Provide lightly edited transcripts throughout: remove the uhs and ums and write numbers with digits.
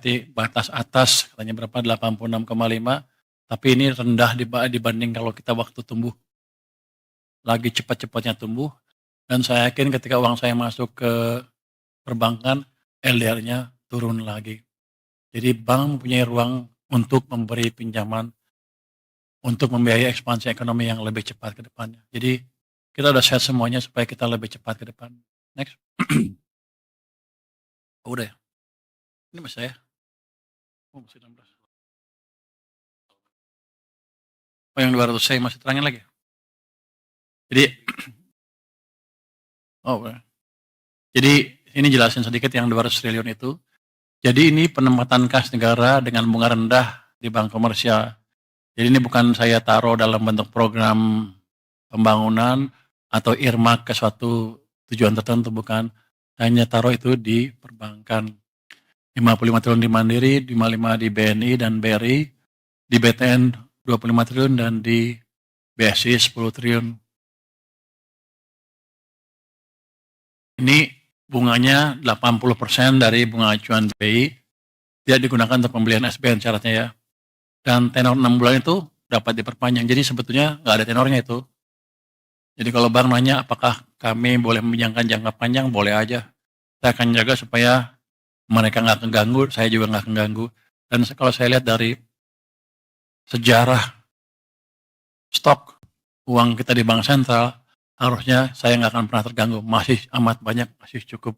seperti batas atas katanya berapa 86,5, tapi ini rendah dibanding kalau kita waktu tumbuh, lagi cepat-cepatnya tumbuh, dan saya yakin ketika uang saya masuk ke perbankan, LDR-nya turun lagi. Jadi bank mempunyai ruang untuk memberi pinjaman, untuk membiayai ekspansi ekonomi yang lebih cepat ke depannya. Jadi kita udah set semuanya supaya kita lebih cepat ke depan. Next. Oh, udah ya? Ini masih saya? Oh, masih 16. Oh, yang 200 saya masih terangin lagi. Jadi, oh, boleh. Jadi ini jelasin sedikit yang 200 triliun itu. Jadi ini penempatan kas negara dengan bunga rendah di bank komersial. Jadi ini bukan saya taruh dalam bentuk program pembangunan atau earmark ke suatu tujuan tertentu, bukan. Hanya taruh itu di perbankan. 55 triliun di Mandiri, 55 di BNI dan BRI, di BTN 25 triliun dan di BSI 10 triliun. Ini bunganya 80% dari bunga acuan BI tidak digunakan untuk pembelian SBN syaratnya ya. Dan tenor 6 bulan itu dapat diperpanjang. Jadi sebetulnya nggak ada tenornya itu. Jadi kalau bank nanya apakah kami boleh meminjamkan jangka panjang, boleh aja. Saya akan jaga supaya mereka nggak keganggu, saya juga nggak keganggu. Dan kalau saya lihat dari sejarah stok uang kita di bank sentral, harusnya saya nggak akan pernah terganggu. Masih amat banyak, masih cukup.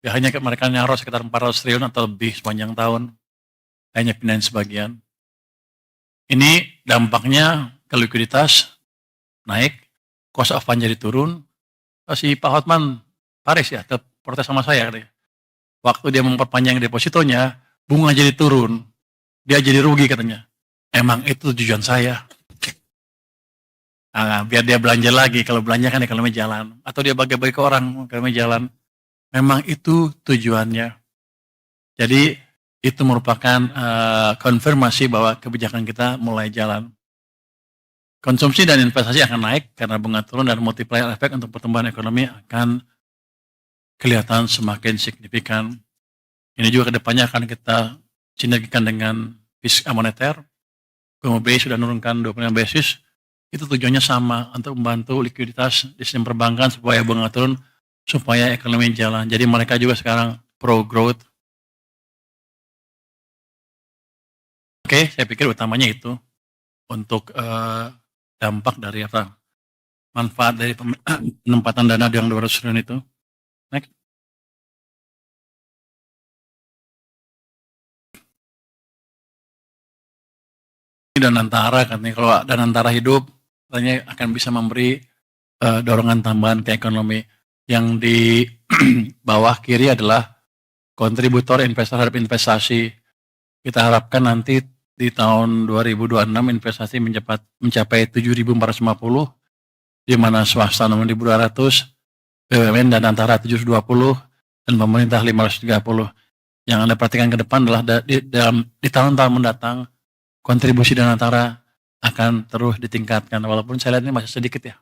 Ya hanya mereka nyaros sekitar 400 triliun atau lebih sepanjang tahun. Hanya pindahin sebagian. Ini dampaknya ke likuiditas naik, cost of fund jadi turun. Si Pak Hotman Paris ya, protes sama saya katanya. Waktu dia memperpanjang depositonya, bunga jadi turun. Dia jadi rugi katanya. Emang itu tujuan saya. Nah, biar dia belanja lagi, kalau belanja kan ekonomi jalan. Atau dia bagi-bagi ke orang, ekonomi jalan. Memang itu tujuannya. Jadi itu merupakan konfirmasi bahwa kebijakan kita mulai jalan. Konsumsi dan investasi akan naik karena bunga turun dan multiplier effect untuk pertumbuhan ekonomi akan kelihatan semakin signifikan. Ini juga kedepannya akan kita sinergikan dengan fiskal moneter. BI sudah menurunkan 25 basis. Itu tujuannya sama untuk membantu likuiditas di sistem perbankan supaya bunga turun, supaya ekonomi jalan. Jadi mereka juga sekarang pro growth. Oke, saya pikir utamanya itu untuk dampak dari apa? Manfaat dari penempatan dana yang 200 triliun itu. Next. Danantara katanya kalau Danantara hidup katanya akan bisa memberi dorongan tambahan ke ekonomi. Yang di bawah kiri adalah kontributor investor terhadap investasi. Kita harapkan nanti di tahun 2026 investasi mencapai 7.450, di mana swasta 6.200, BUMN dan antara 720, dan pemerintah 530. Yang Anda perhatikan ke depan adalah di tahun-tahun mendatang kontribusi dan antara akan terus ditingkatkan. Walaupun saya lihat ini masih sedikit ya,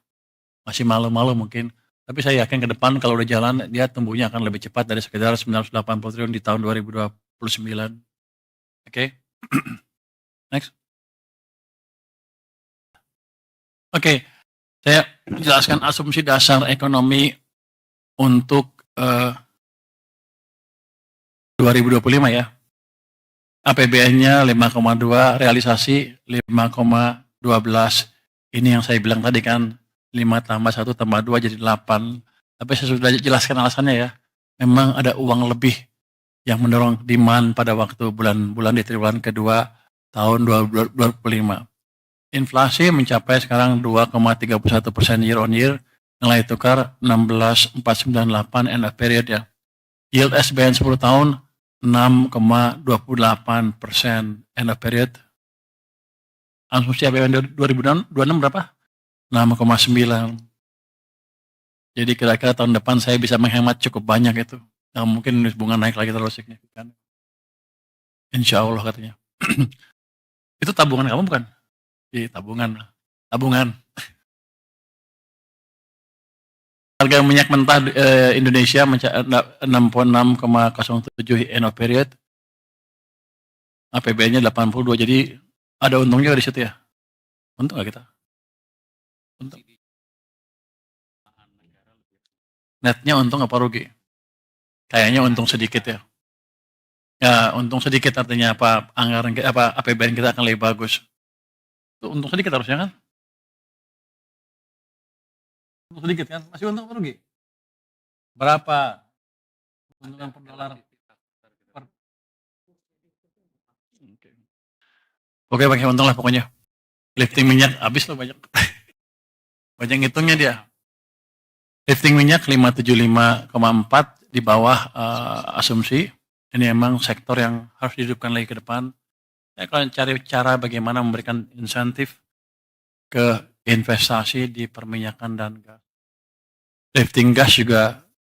masih malu-malu mungkin. Tapi saya yakin ke depan kalau udah jalan dia tumbuhnya akan lebih cepat dari sekitar 980 triliun di tahun 2029. Oke. Next. Oke. Saya jelaskan asumsi dasar ekonomi untuk 2025 ya. APBN-nya 5,2, realisasi 5,12. Ini yang saya bilang tadi kan, 5 tambah 1 tambah 2 jadi 8. Tapi saya sudah jelaskan alasannya ya. Memang ada uang lebih yang mendorong demand pada waktu bulan-bulan di triwulan kedua tahun 2025. Inflasi mencapai sekarang 2,31% year on year, nilai tukar 16,498 end of period ya. Yield SBN 10 tahun 6,28% end of period. Asumsi APBN 2026 berapa? 6,9. Jadi kira-kira tahun depan saya bisa menghemat cukup banyak itu. Nah, mungkin bunga naik lagi terlalu signifikan. Insya Allah katanya. Itu tabungan kamu bukan? Iya, tabungan. Harga minyak mentah Indonesia 66,07 end of period. APBN-nya 82, jadi ada untungnya di situ ya. Untung nggak kita? Untung. Netnya untung apa rugi? Kayaknya untung sedikit ya. Ya, untung sedikit artinya apa? Anggaran apa APBN kita akan lebih bagus. Itu untung sedikit harusnya kan? Untung sedikit kan? Masih untung apa rugi? Berapa keuntungan per dolar? Oke, pakai untung lah pokoknya. Lifting minyak habis loh banyak. Banyak ngitungnya dia. Lifting minyak 575,4 di bawah asumsi. Ini emang sektor yang harus dihidupkan lagi ke depan. Ya, kalau cari cara bagaimana memberikan insentif ke investasi di perminyakan dan gas. Lifting gas juga